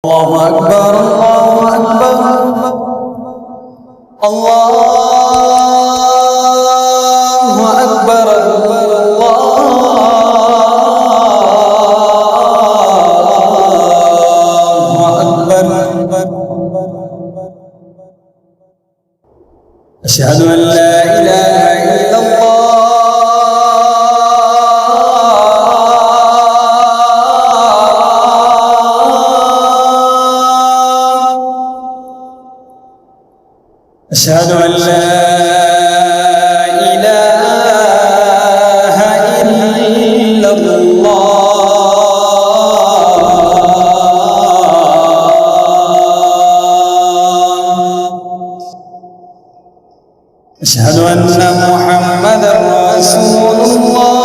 الله أكبر الله أكبر الله أكبر الله أكبر. أشهد أن لا إله إلا الله. أشهد أن لا إله إلا الله. أشهد أن محمدا رسول الله.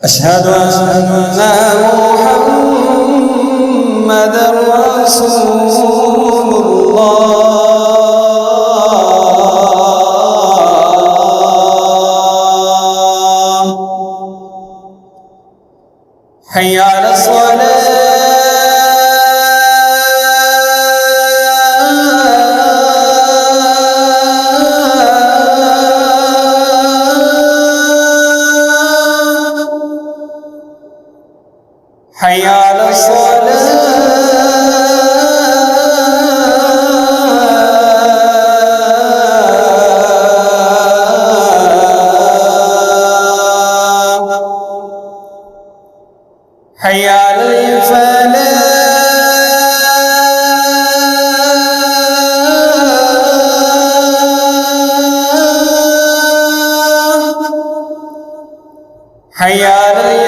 أشهد أن محمدًا رسول الله. حي على الصلاة. حي على الصلاة. حي على الفلاح. حي على